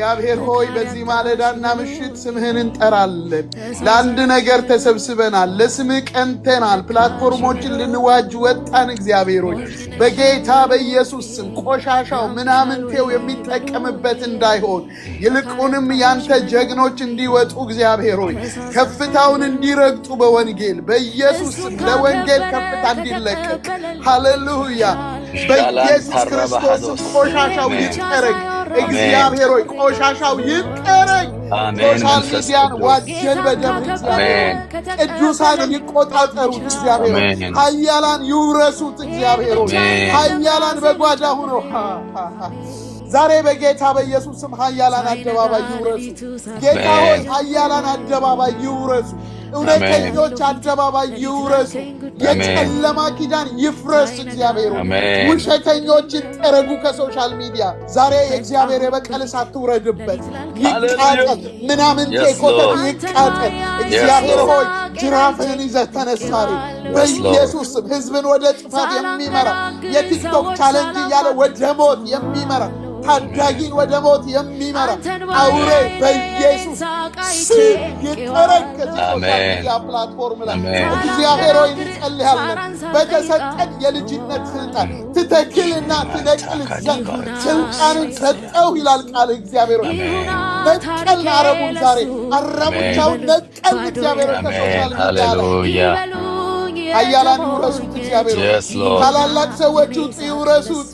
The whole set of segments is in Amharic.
እግዚአብሔር ሆይ በዚህ ማለዳና ምሽት ስምህን እንጠራለን። ለአንድ ነገር ተሰብስበናል፣ ለስምህ ቀንተናል፣ ፕላትፎርሞችን ልንዋጅ ወጣን። እግዚአብሔር ሆይ በጌታ በኢየሱስ ስም ቆሻሻው ምናምንቴው የሚጠቀምበት እንዳይሆን ይልቁንም ያንተ ጀግኖች እንዲወጡ እግዚአብሔር ሆይ ከፍታውን እንዲረግጡ በወንጌል በኢየሱስ ስም ለወንጌል ከፍታ እንዲለቀቅ ሃሌሉያ በኢየሱስ ክርስቶስ ቆሻሻው ይጠረግ። እግዚአብሔር ሆይ ቆሻሻው ይጠረግ። ሶሻል ሚዲያን ዋጀን በደም እግዚአብሔር ቅዱሳን ይቆጣጠሩት። እግዚአብሔር ሆይ ኃያላን ይውረሱት። እግዚአብሔር ሆይ ኃያላን በጓዳ ሆኖ ዛሬ በጌታ በኢየሱስ ስም ኃያላን አደባባይ ይውረሱ። ጌታ ሆይ ኃያላን አደባባይ ይውረሱ። እውነተኞች አደባባይ ይውረሱ። የጨለማ ኪዳን ይፍረስ። እግዚአብሔር ውሸተኞች ይጠረጉ ከሶሻል ሚዲያ። ዛሬ የእግዚአብሔር የበቀል እሳት ትውረድበት፣ ይቃጠል። ምናምንቴ ኮተት ይቃጠል። እግዚአብሔር ሆይ ጅራፍህን ይዘህ ተነሳሪ በኢየሱስ ስም ሕዝብን ወደ ጥፋት የሚመራ የቲክቶክ ቻሌንጅ እያለ ወደ ሞት የሚመራ ታዳጊን ወደ ሞት የሚመራ አውሬ በኢየሱስ ስም ይጠረግ። ከዚህ ፕላትፎርም ላይ እግዚአብሔር ሆይ እንጸልያለን። በተሰጠን የልጅነት ስልጣን ትተክልና ትነቅል ዘንድ ስልጣንን ሰጠው ይላል ቃል። እግዚአብሔር ሆይ ነቀልን አረቡን፣ ዛሬ አረሙቻውን ነቀል። እግዚአብሔር ሆይ ከሶሻል ሚዲያ ኃያላን ይውረሱት። እግዚአብሔር ታላላቅ ሰዎች ይውረሱት።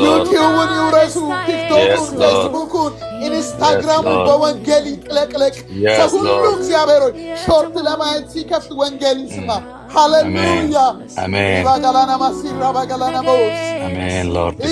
ዩቲዩብን ይውረሱ፣ ቲክቶኩን፣ ፌስቡኩን፣ ኢንስታግራሙን በወንጌል ይጥለቅለቅ። ከሁሉ እግዚአብሔር ሆይ ሾርት ለማየት ሲከፍት ወንጌል ይስማ። ሃሌሉያ ባጋላና ማሲራ ባጋላና ቦስ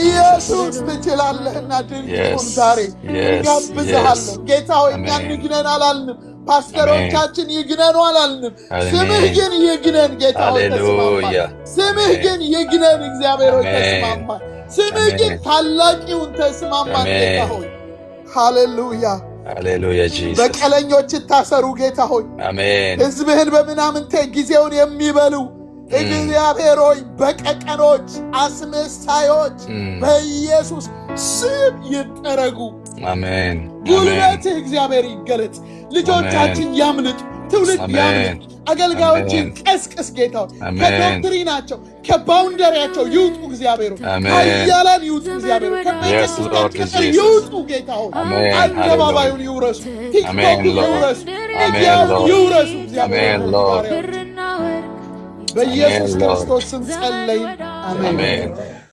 ኢየሱስ ትችላለህና ድንቁን ዛሬ እንጋብዝሃለን። ጌታ ሆይ እኛን ንግነን አላልንም፣ ፓስተሮቻችን ይግነኑ አላልንም። ስምህ ግን ይግነን። ጌታ ሆይ ተስማማን። ስምህ ግን ይግነን። እግዚአብሔር ሆይ ተስማማን። ስምህ ግን ታላቅ ይሁን። ተስማማን ጌታ ሆይ ሃሌሉያ ሃሌሉያ። ጂሰስ በቀለኞች ታሰሩ ጌታ ሆይ አሜን። ሕዝብህን በምናምንቴ ጊዜውን የሚበሉ እግዚአብሔር ሆይ በቀቀኖች አስመሳዮች በኢየሱስ ስም ይጠረጉ። አሜን። ጉልበትህ እግዚአብሔር ይገለጥ። ልጆቻችን ያምልጡ፣ ትውልድ ያምልጥ። አገልጋዮችን ቀስቅስ ጌታ ሆይ ከዶክትሪናቸው ከባውንደሪያቸው ይውጡ። እግዚአብሔር ኃያላን ይውጡ። እግዚአብሔር ከቤተክርስቲያን ይውጡ። ጌታ ሆይ አደባባዩን ይውረሱ፣ ቲክቶክ ይውረሱ፣ ሚዲያውን ይውረሱ። እግዚአብሔር በኢየሱስ ክርስቶስ ስም ጸለይን። አሜን።